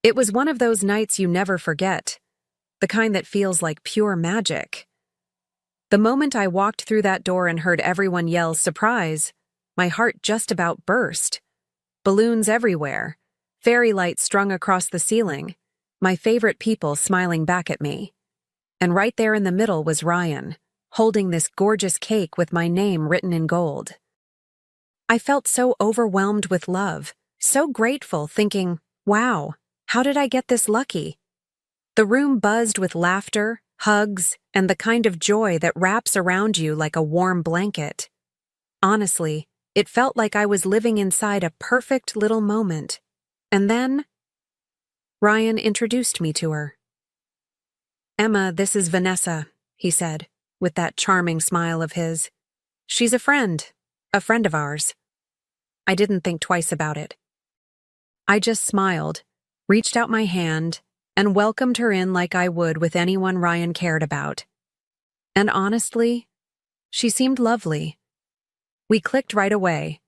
It was one of those nights you never forget, the kind that feels like pure magic. The moment I walked through that door and heard everyone yell surprise, my heart just about burst. Balloons everywhere, fairy lights strung across the ceiling, my favorite people smiling back at me. And right there in the middle was Ryan, holding this gorgeous cake with my name written in gold. I felt so overwhelmed with love, so grateful, thinking, wow, how did I get this lucky? The room buzzed with laughter, hugs, and the kind of joy that wraps around you like a warm blanket. Honestly, it felt like I was living inside a perfect little moment. And then, Ryan introduced me to her. "Emma, this is Vanessa," he said, with that charming smile of his. "She's a friend of ours." I didn't think twice about it. I just smiled, reached out my hand, and welcomed her in like I would with anyone Ryan cared about. And honestly, she seemed lovely. We clicked right away,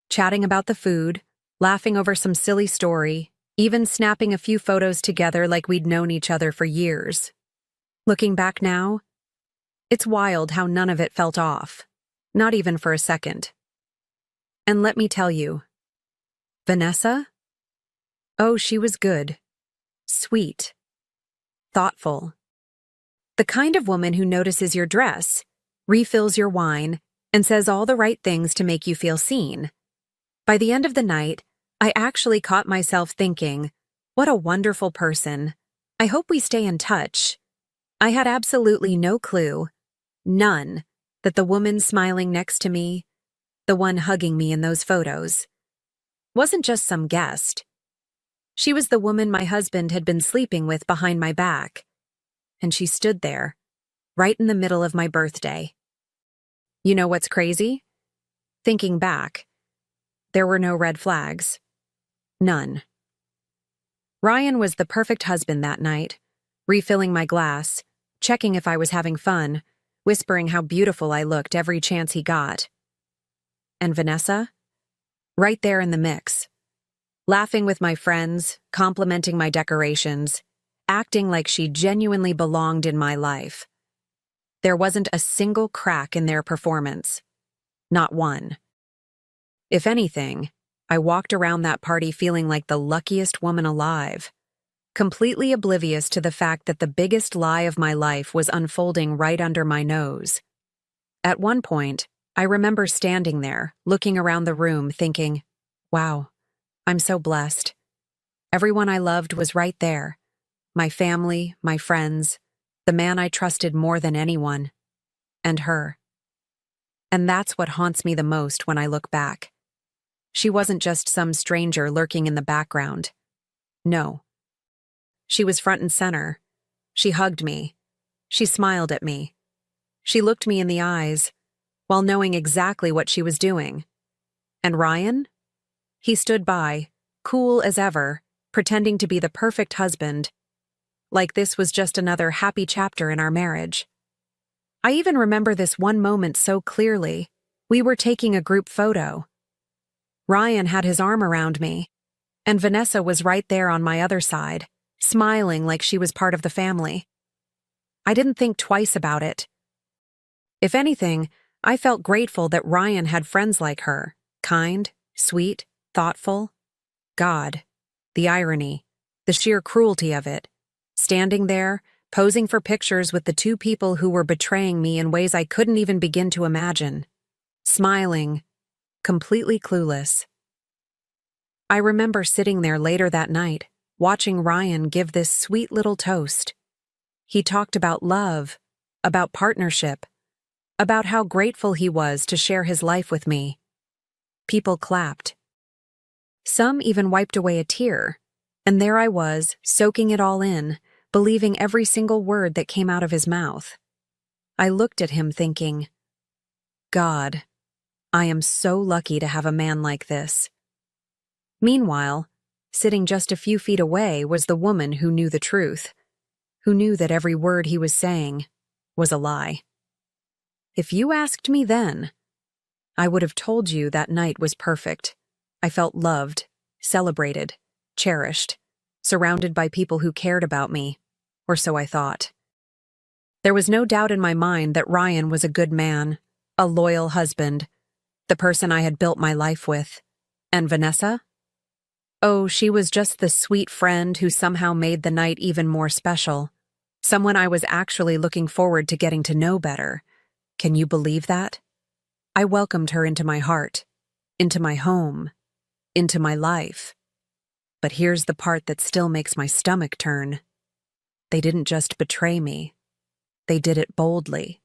chatting about the food, laughing over some silly story, even snapping a few photos together like we'd known each other for years. Looking back now, it's wild how none of it felt off, not even for a second. And let me tell you, Vanessa? Oh, she was good, sweet, thoughtful. The kind of woman who notices your dress, refills your wine, and says all the right things to make you feel seen. By the end of the night, I actually caught myself thinking, what a wonderful person. I hope we stay in touch. I had absolutely no clue, none, that the woman smiling next to me, the one hugging me in those photos, wasn't just some guest. She was the woman my husband had been sleeping with behind my back, and she stood there, right in the middle of my birthday. You know what's crazy? Thinking back, there were no red flags. None. Ryan was the perfect husband that night, refilling my glass, checking if I was having fun, whispering how beautiful I looked every chance he got. And Vanessa? Right there in the mix. Laughing with my friends, complimenting my decorations, acting like she genuinely belonged in my life. There wasn't a single crack in their performance. Not one. If anything, I walked around that party feeling like the luckiest woman alive, completely oblivious to the fact that the biggest lie of my life was unfolding right under my nose. At one point, I remember standing there, looking around the room, thinking, wow, I'm so blessed. Everyone I loved was right there. My family, my friends, the man I trusted more than anyone, and her. And that's what haunts me the most when I look back. She wasn't just some stranger lurking in the background. No. She was front and center. She hugged me. She smiled at me. She looked me in the eyes, while knowing exactly what she was doing. And Ryan? He stood by, cool as ever, pretending to be the perfect husband, like this was just another happy chapter in our marriage. I even remember this one moment so clearly. We were taking a group photo. Ryan had his arm around me, and Vanessa was right there on my other side, smiling like she was part of the family. I didn't think twice about it. If anything, I felt grateful that Ryan had friends like her, kind, sweet, thoughtful. God, the irony, the sheer cruelty of it. Standing there, posing for pictures with the two people who were betraying me in ways I couldn't even begin to imagine. Smiling, completely clueless. I remember sitting there later that night, watching Ryan give this sweet little toast. He talked about love, about partnership, about how grateful he was to share his life with me. People clapped. Some even wiped away a tear, and there I was, soaking it all in, believing every single word that came out of his mouth. I looked at him thinking, God, I am so lucky to have a man like this. Meanwhile, sitting just a few feet away was the woman who knew the truth, who knew that every word he was saying was a lie. If you asked me then, I would have told you that night was perfect. I felt loved, celebrated, cherished, surrounded by people who cared about me, or so I thought. There was no doubt in my mind that Ryan was a good man, a loyal husband, the person I had built my life with. And Vanessa? Oh, she was just the sweet friend who somehow made the night even more special. Someone I was actually looking forward to getting to know better. Can you believe that? I welcomed her into my heart, into my home, into my life. But here's the part that still makes my stomach turn. They didn't just betray me. They did it boldly,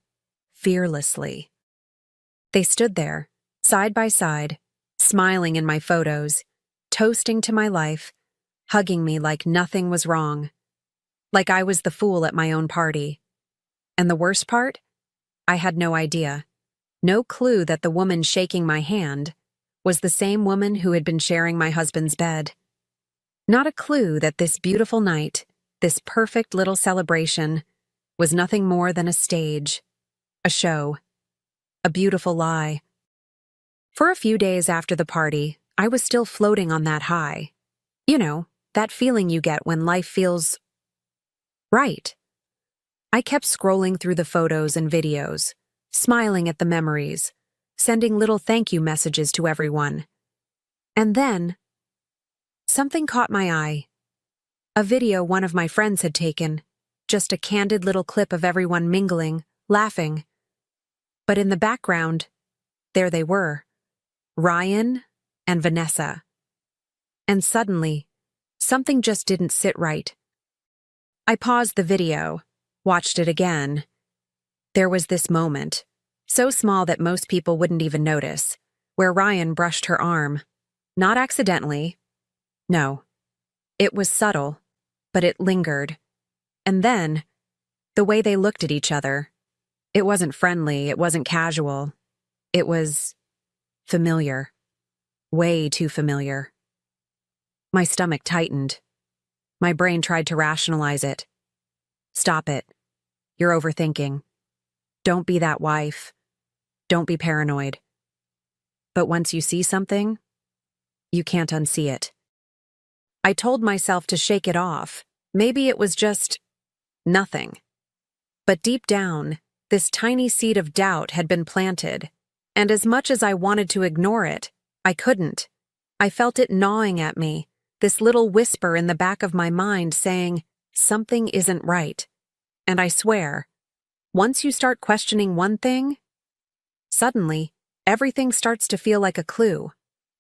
fearlessly. They stood there, side by side, smiling in my photos, toasting to my life, hugging me like nothing was wrong, like I was the fool at my own party. And the worst part? I had no idea, no clue that the woman shaking my hand was the same woman who had been sharing my husband's bed. Not a clue that this beautiful night, this perfect little celebration, was nothing more than a stage, a show, a beautiful lie. For a few days after the party, I was still floating on that high. You know, that feeling you get when life feels right. I kept scrolling through the photos and videos, smiling at the memories, sending little thank you messages to everyone. And then, something caught my eye. A video one of my friends had taken, just a candid little clip of everyone mingling, laughing. But in the background, there they were, Ryan and Vanessa. And suddenly, something just didn't sit right. I paused the video, watched it again. There was this moment, so small that most people wouldn't even notice, where Ryan brushed her arm. Not accidentally. No. It was subtle, but it lingered. And then, the way they looked at each other. It wasn't friendly, it wasn't casual. It was familiar. Way too familiar. My stomach tightened. My brain tried to rationalize it. Stop it. You're overthinking. Don't be that wife. Don't be paranoid. But once you see something, you can't unsee it. I told myself to shake it off. Maybe it was just nothing. But deep down, this tiny seed of doubt had been planted, and as much as I wanted to ignore it, I couldn't. I felt it gnawing at me, this little whisper in the back of my mind saying, something isn't right. And I swear, once you start questioning one thing, suddenly, everything starts to feel like a clue,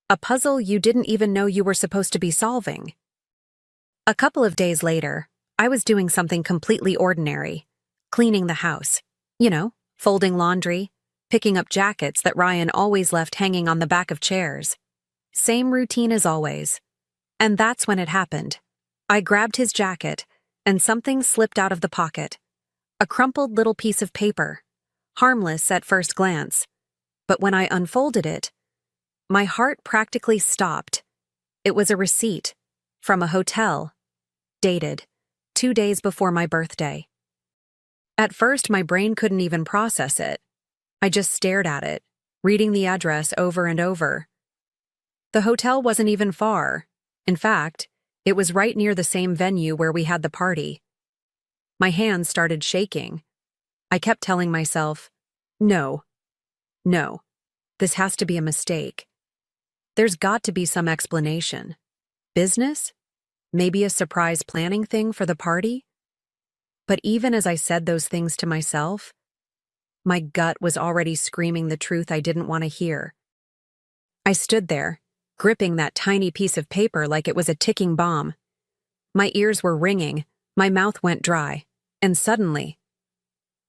a puzzle you didn't even know you were supposed to be solving. A couple of days later, I was doing something completely ordinary, cleaning the house. You know, folding laundry, picking up jackets that Ryan always left hanging on the back of chairs. Same routine as always. And that's when it happened. I grabbed his jacket, and something slipped out of the pocket. A crumpled little piece of paper, harmless at first glance. But when I unfolded it, my heart practically stopped. It was a receipt from a hotel, dated 2 days before my birthday. At first, my brain couldn't even process it. I just stared at it, reading the address over and over. The hotel wasn't even far. In fact, it was right near the same venue where we had the party. My hands started shaking. I kept telling myself, no, this has to be a mistake. There's got to be some explanation. Business? Maybe a surprise planning thing for the party? But even as I said those things to myself, my gut was already screaming the truth I didn't want to hear. I stood there, gripping that tiny piece of paper like it was a ticking bomb. My ears were ringing, my mouth went dry, and suddenly,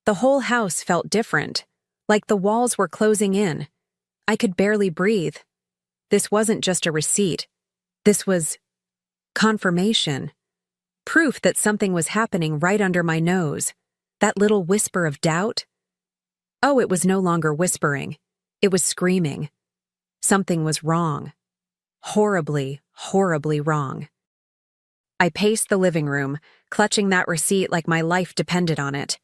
the whole house felt different, like the walls were closing in. I could barely breathe. This wasn't just a receipt. This was confirmation. Proof that something was happening right under my nose. That little whisper of doubt. Oh, it was no longer whispering. It was screaming. Something was wrong. Horribly, horribly wrong. I paced the living room, clutching that receipt like my life depended on it.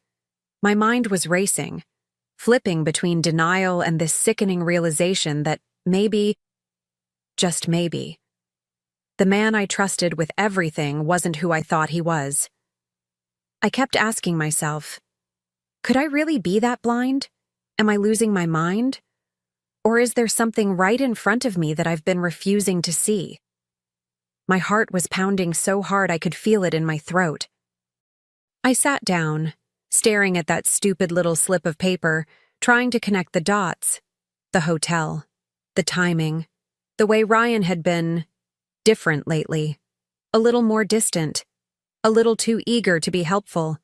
My mind was racing, flipping between denial and this sickening realization that maybe, just maybe, The man I trusted with everything wasn't who I thought he was. I kept asking myself, could I really be that blind? Am I losing my mind? Or is there something right in front of me that I've been refusing to see? My heart was pounding so hard I could feel it in my throat. I sat down, staring at that stupid little slip of paper, trying to connect the dots. The hotel, the timing, the way Ryan had been different lately, a little more distant, a little too eager to be helpful,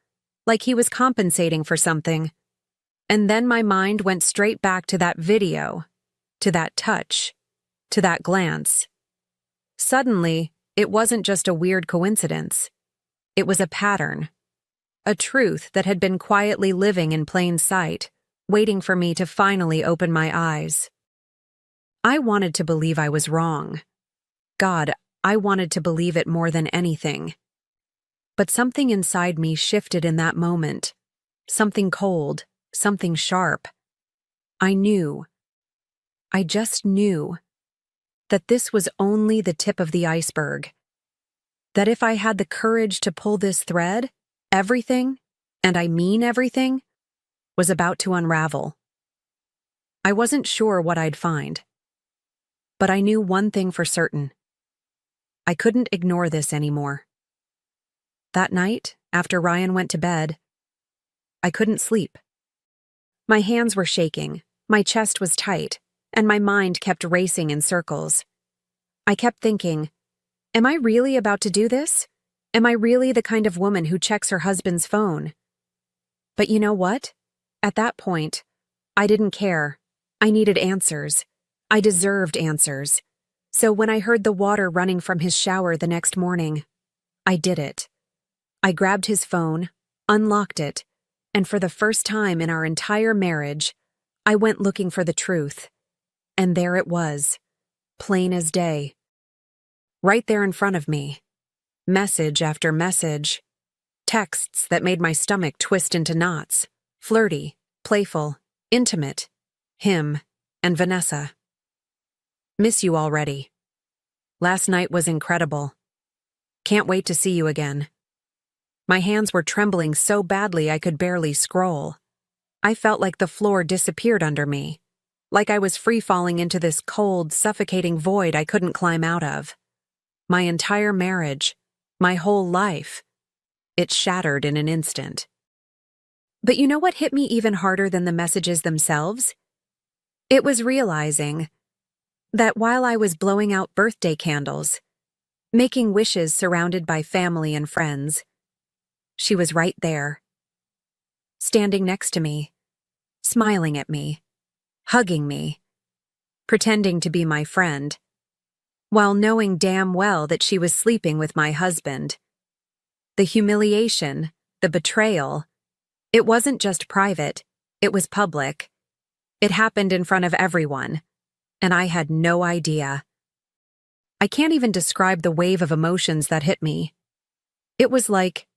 like he was compensating for something. And then my mind went straight back to that video, to that touch, to that glance. Suddenly, it wasn't just a weird coincidence. It was a pattern, a truth that had been quietly living in plain sight, waiting for me to finally open my eyes. I wanted to believe I was wrong. God, I wanted to believe it more than anything. But something inside me shifted in that moment. Something cold, something sharp. I just knew that this was only the tip of the iceberg. That if I had the courage to pull this thread, everything, and I mean everything, was about to unravel. I wasn't sure what I'd find. But I knew one thing for certain. I couldn't ignore this anymore. That night, after Ryan went to bed, I couldn't sleep. My hands were shaking, my chest was tight, and my mind kept racing in circles. I kept thinking, am I really about to do this? Am I really the kind of woman who checks her husband's phone? But you know what? At that point, I didn't care. I needed answers. I deserved answers. So when I heard the water running from his shower the next morning, I did it. I grabbed his phone, unlocked it, and for the first time in our entire marriage, I went looking for the truth. And there it was, plain as day. Right there in front of me. Message after message. Texts that made my stomach twist into knots. Flirty, playful, intimate. Him and Vanessa. Miss you already. Last night was incredible. Can't wait to see you again. My hands were trembling so badly I could barely scroll. I felt like the floor disappeared under me, like I was free-falling into this cold, suffocating void I couldn't climb out of. My entire marriage, my whole life, it shattered in an instant. But you know what hit me even harder than the messages themselves? It was realizing that while I was blowing out birthday candles, making wishes surrounded by family and friends, she was right there, standing next to me, smiling at me, hugging me, pretending to be my friend, while knowing damn well that she was sleeping with my husband. The humiliation, the betrayal, it wasn't just private, it was public. It happened in front of everyone, and I had no idea. I can't even describe the wave of emotions that hit me. It was like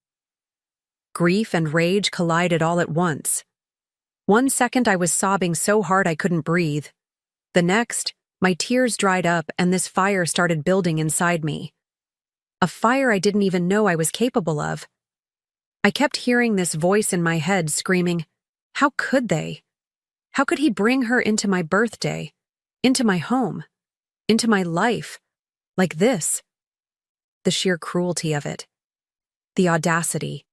grief and rage collided all at once. One second I was sobbing so hard I couldn't breathe. The next, my tears dried up and this fire started building inside me. A fire I didn't even know I was capable of. I kept hearing this voice in my head screaming, how could they? How could he bring her into my birthday, into my home, into my life, like this? The sheer cruelty of it. The audacity.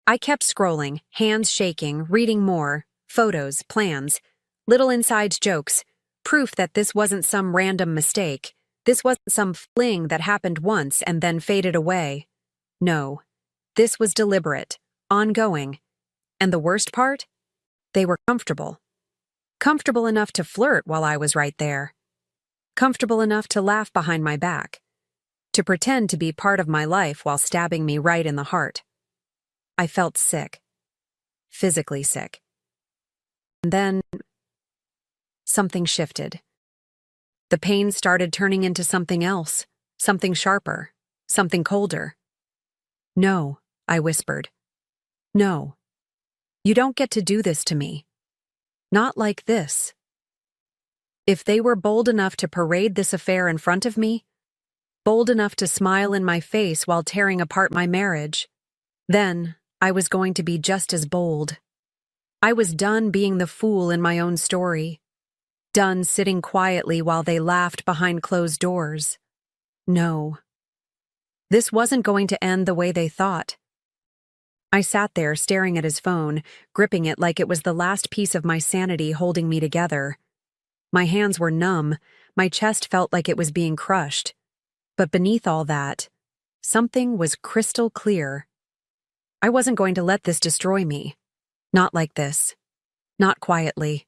I kept scrolling, hands shaking, reading more, photos, plans, little inside jokes, proof that this wasn't some random mistake. This wasn't some fling that happened once and then faded away. No, this was deliberate, ongoing. And the worst part? They were comfortable. Comfortable enough to flirt while I was right there. Comfortable enough to laugh behind my back. To pretend to be part of my life while stabbing me right in the heart. I felt sick. Physically sick. And then something shifted. The pain started turning into something else, something sharper, something colder. No, I whispered. No. You don't get to do this to me. Not like this. If they were bold enough to parade this affair in front of me, bold enough to smile in my face while tearing apart my marriage. Then, I was going to be just as bold. I was done being the fool in my own story. Done sitting quietly while they laughed behind closed doors. No. This wasn't going to end the way they thought. I sat there staring at his phone, gripping it like it was the last piece of my sanity holding me together. My hands were numb, my chest felt like it was being crushed. But beneath all that, something was crystal clear. I wasn't going to let this destroy me. Not like this. Not quietly.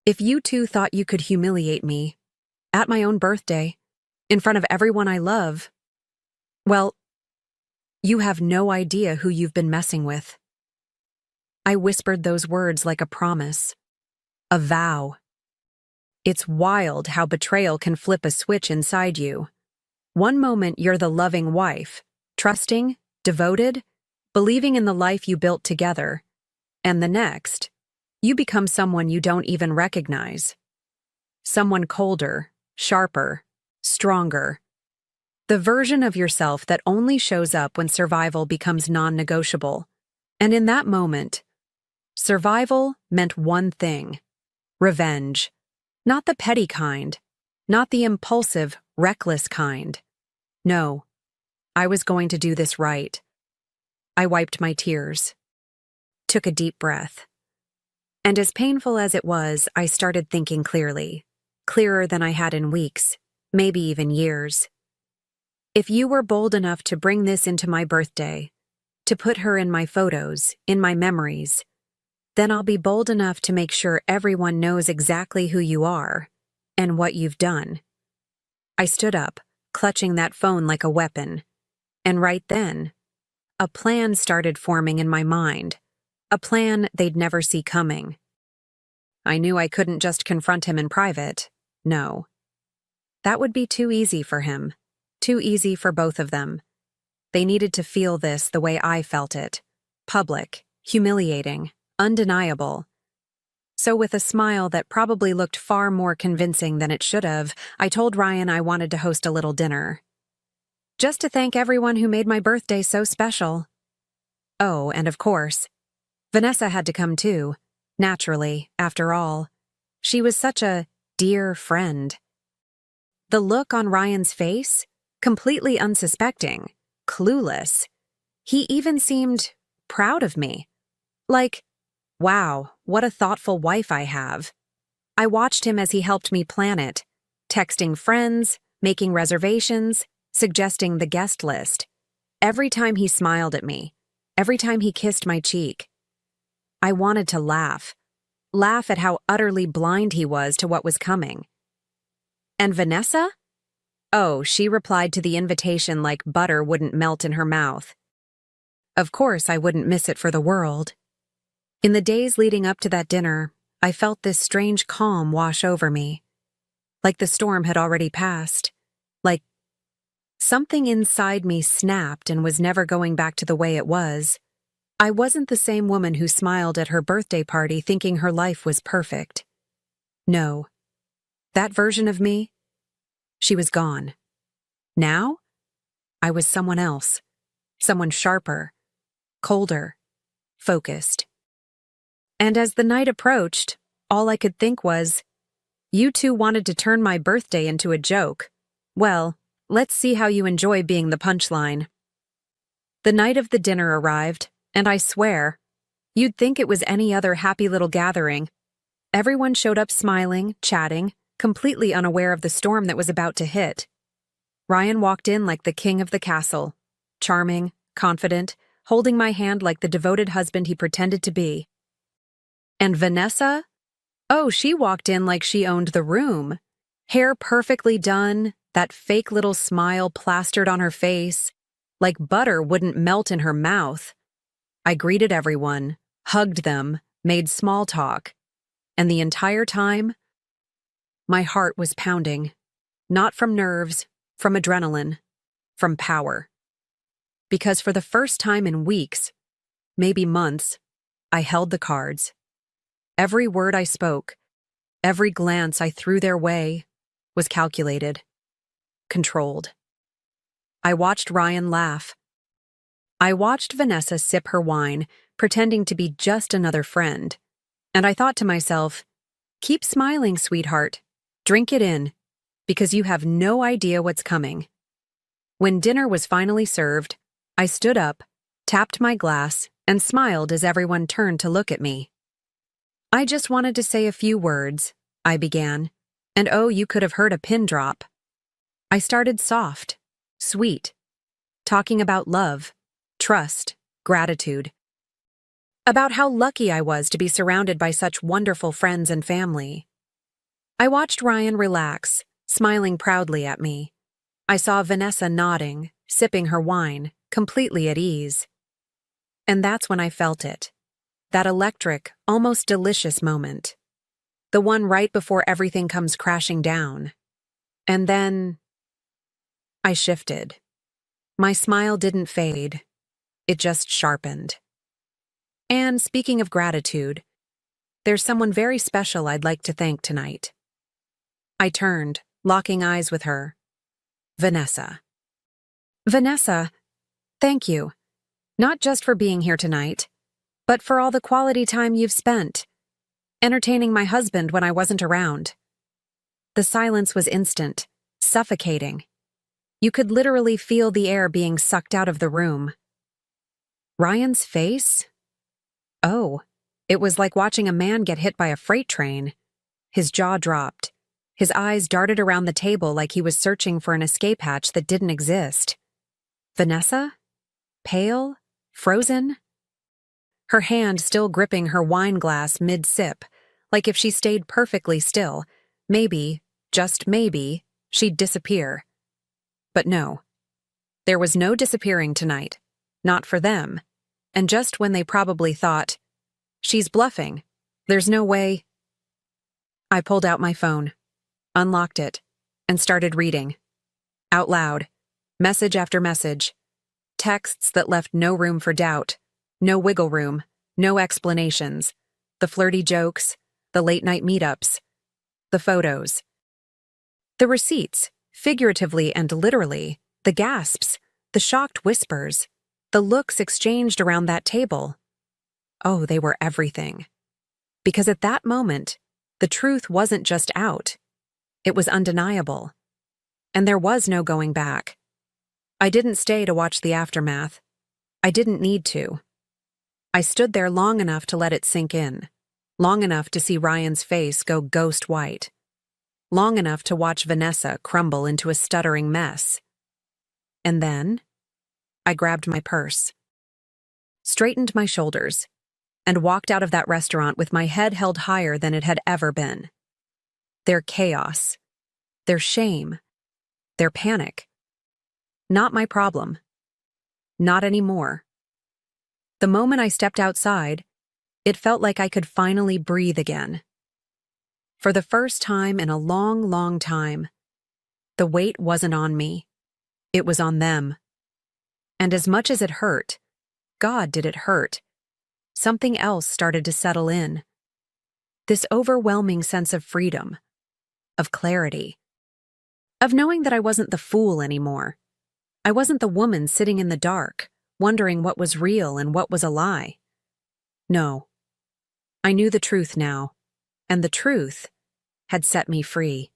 If you two thought you could humiliate me, at my own birthday, in front of everyone I love, well, you have no idea who you've been messing with. I whispered those words like a promise. A vow. It's wild how betrayal can flip a switch inside you. One moment you're the loving wife, trusting, devoted, believing in the life you built together. And the next, you become someone you don't even recognize. Someone colder, sharper, stronger. The version of yourself that only shows up when survival becomes non-negotiable. And in that moment, survival meant one thing: revenge. Not the petty kind, not the impulsive, reckless kind. No, I was going to do this right. I wiped my tears, took a deep breath. And as painful as it was, I started thinking clearly, clearer than I had in weeks, maybe even years. If you were bold enough to bring this into my birthday, to put her in my photos, in my memories, then I'll be bold enough to make sure everyone knows exactly who you are and what you've done. I stood up, clutching that phone like a weapon. And right then, a plan started forming in my mind, a plan they'd never see coming. I knew I couldn't just confront him in private. No. That would be too easy for him. Too easy for both of them. They needed to feel this the way I felt it. Public, humiliating, undeniable. So with a smile that probably looked far more convincing than it should have, I told Ryan I wanted to host a little dinner. Just to thank everyone who made my birthday so special. Oh, and of course, Vanessa had to come too. Naturally, after all. She was such a dear friend. The look on Ryan's face? Completely unsuspecting, clueless. He even seemed proud of me. Like, wow, what a thoughtful wife I have. I watched him as he helped me plan it, texting friends, making reservations, suggesting the guest list. Every time he smiled at me, every time he kissed my cheek, I wanted to laugh at how utterly blind he was to what was coming. And Vanessa? Oh, she replied to the invitation like butter wouldn't melt in her mouth. Of course, I wouldn't miss it for the world. In the days leading up to that dinner, I felt this strange calm wash over me. Like the storm had already passed. Like something inside me snapped and was never going back to the way it was. I wasn't the same woman who smiled at her birthday party thinking her life was perfect. No. That version of me, she was gone. Now, I was someone else. Someone sharper, colder, focused. And as the night approached, all I could think was, you two wanted to turn my birthday into a joke. Well, let's see how you enjoy being the punchline. The night of the dinner arrived, and I swear, you'd think it was any other happy little gathering. Everyone showed up smiling, chatting, completely unaware of the storm that was about to hit. Ryan walked in like the king of the castle, charming, confident, holding my hand like the devoted husband he pretended to be. And Vanessa? Oh, she walked in like she owned the room. Hair perfectly done, that fake little smile plastered on her face, like butter wouldn't melt in her mouth. I greeted everyone, hugged them, made small talk, and the entire time, my heart was pounding, not from nerves, from adrenaline, from power. Because for the first time in weeks, maybe months, I held the cards. Every word I spoke, every glance I threw their way, was calculated. controlled. I watched Ryan laugh. I watched Vanessa sip her wine, pretending to be just another friend. And I thought to myself, keep smiling, sweetheart. Drink it in, because you have no idea what's coming. When dinner was finally served, I stood up, tapped my glass, and smiled as everyone turned to look at me. I just wanted to say a few words, I began, and oh, you could have heard a pin drop. I started soft, sweet, talking about love, trust, gratitude. About how lucky I was to be surrounded by such wonderful friends and family. I watched Ryan relax, smiling proudly at me. I saw Vanessa nodding, sipping her wine, completely at ease. And that's when I felt it. That electric, almost delicious moment. The one right before everything comes crashing down. And then I shifted. My smile didn't fade. It just sharpened. And speaking of gratitude, there's someone very special I'd like to thank tonight. I turned, locking eyes with her. Vanessa. Vanessa, thank you. Not just for being here tonight, but for all the quality time you've spent, entertaining my husband when I wasn't around. The silence was instant, suffocating. You could literally feel the air being sucked out of the room. Ryan's face? Oh, it was like watching a man get hit by a freight train. His jaw dropped. His eyes darted around the table like he was searching for an escape hatch that didn't exist. Vanessa? Pale? Frozen? Her hand still gripping her wine glass mid-sip, like if she stayed perfectly still, maybe, just maybe, she'd disappear. But no. There was no disappearing tonight. Not for them. And just when they probably thought, she's bluffing. There's no way. I pulled out my phone, unlocked it, and started reading. Out loud. Message after message. Texts that left no room for doubt. No wiggle room. No explanations. The flirty jokes. The late-night meetups. The photos. The receipts, figuratively and literally. The gasps. The shocked whispers. The looks exchanged around that table. Oh, they were everything. Because at that moment, the truth wasn't just out. It was undeniable. And there was no going back. I didn't stay to watch the aftermath. I didn't need to. I stood there long enough to let it sink in. Long enough to see Ryan's face go ghost white. Long enough to watch Vanessa crumble into a stuttering mess. And then I grabbed my purse, straightened my shoulders, and walked out of that restaurant with my head held higher than it had ever been. Their chaos, their shame, their panic. Not my problem. Not anymore. The moment I stepped outside, it felt like I could finally breathe again. For the first time in a long, long time, the weight wasn't on me. It was on them. And as much as it hurt, God did it hurt, something else started to settle in. This overwhelming sense of freedom, of clarity, of knowing that I wasn't the fool anymore. I wasn't the woman sitting in the dark, wondering what was real and what was a lie. No. I knew the truth now, and the truth had set me free.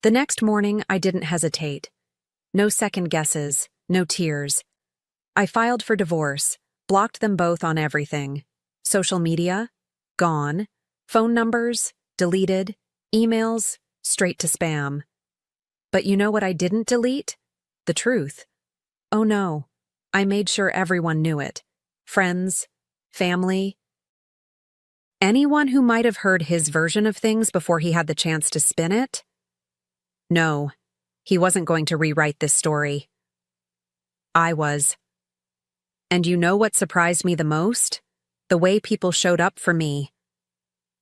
The next morning, I didn't hesitate. No second guesses. No tears. I filed for divorce, blocked them both on everything. Social media? Gone. Phone numbers? Deleted. Emails? Straight to spam. But you know what I didn't delete? The truth. Oh no. I made sure everyone knew it. Friends. Family. Anyone who might have heard his version of things before he had the chance to spin it? No. He wasn't going to rewrite this story. I was. And you know what surprised me the most? The way people showed up for me.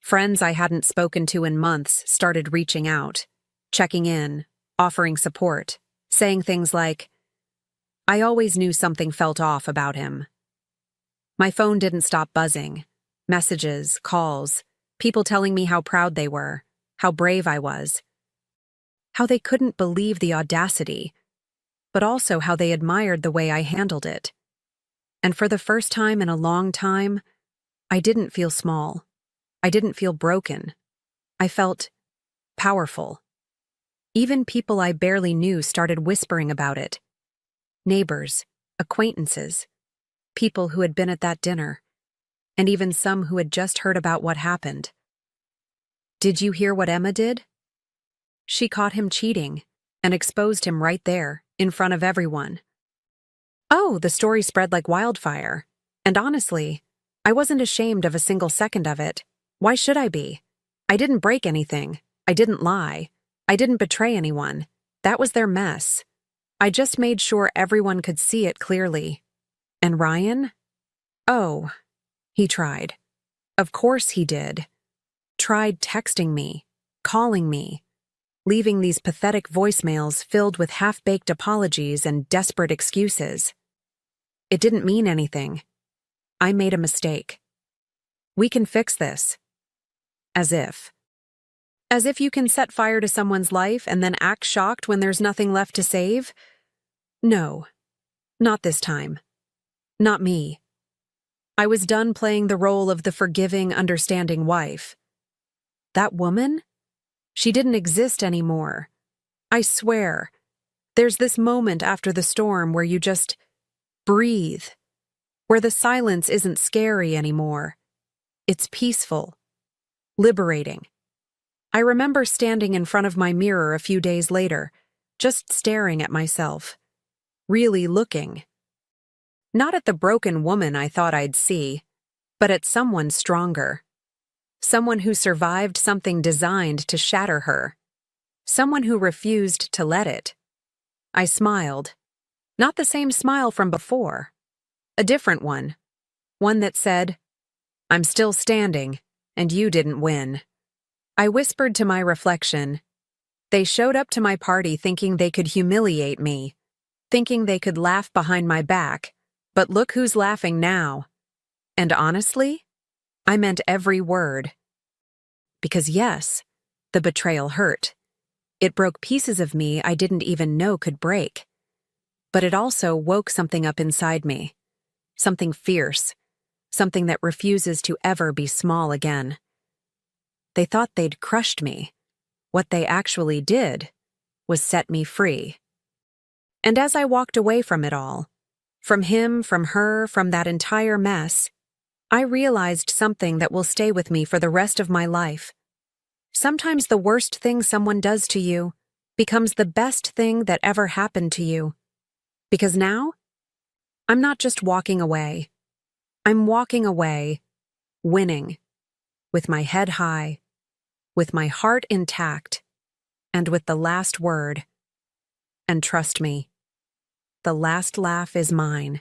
Friends I hadn't spoken to in months started reaching out, checking in, offering support, saying things like, I always knew something felt off about him. My phone didn't stop buzzing. Messages, calls, people telling me how proud they were, how brave I was. how they couldn't believe the audacity, but also how they admired the way I handled it. And for the first time in a long time, I didn't feel small. I didn't feel broken. I felt powerful. Even people I barely knew started whispering about it. Neighbors, acquaintances, people who had been at that dinner, and even some who had just heard about what happened. Did you hear what Emma did? She caught him cheating and exposed him right there, in front of everyone. Oh, the story spread like wildfire. And honestly, I wasn't ashamed of a single second of it. Why should I be? I didn't break anything. I didn't lie. I didn't betray anyone. That was their mess. I just made sure everyone could see it clearly. And Ryan? Oh, he tried. Of course he did. Tried texting me, calling me, leaving these pathetic voicemails filled with half-baked apologies and desperate excuses. It didn't mean anything. I made a mistake. We can fix this. As if. As if you can set fire to someone's life and then act shocked when there's nothing left to save? No, not this time. Not me. I was done playing the role of the forgiving, understanding wife. That woman? She didn't exist anymore. I swear. There's this moment after the storm where you just breathe, where the silence isn't scary anymore. It's peaceful, liberating. I remember standing in front of my mirror a few days later, just staring at myself, really looking. Not at the broken woman I thought I'd see, but at someone stronger. Someone who survived something designed to shatter her. Someone who refused to let it. I smiled. Not the same smile from before. A different one. One that said, "I'm still standing, and you didn't win." I whispered to my reflection. They showed up to my party thinking they could humiliate me, thinking they could laugh behind my back, but look who's laughing now. And honestly, I meant every word. Because yes, the betrayal hurt. It broke pieces of me I didn't even know could break. But it also woke something up inside me. Something fierce. Something that refuses to ever be small again. They thought they'd crushed me. What they actually did was set me free. And as I walked away from it all, from him, from her, from that entire mess, I realized something that will stay with me for the rest of my life. Sometimes the worst thing someone does to you becomes the best thing that ever happened to you. Because now, I'm not just walking away. I'm walking away, winning, with my head high, with my heart intact, and with the last word. And trust me, the last laugh is mine.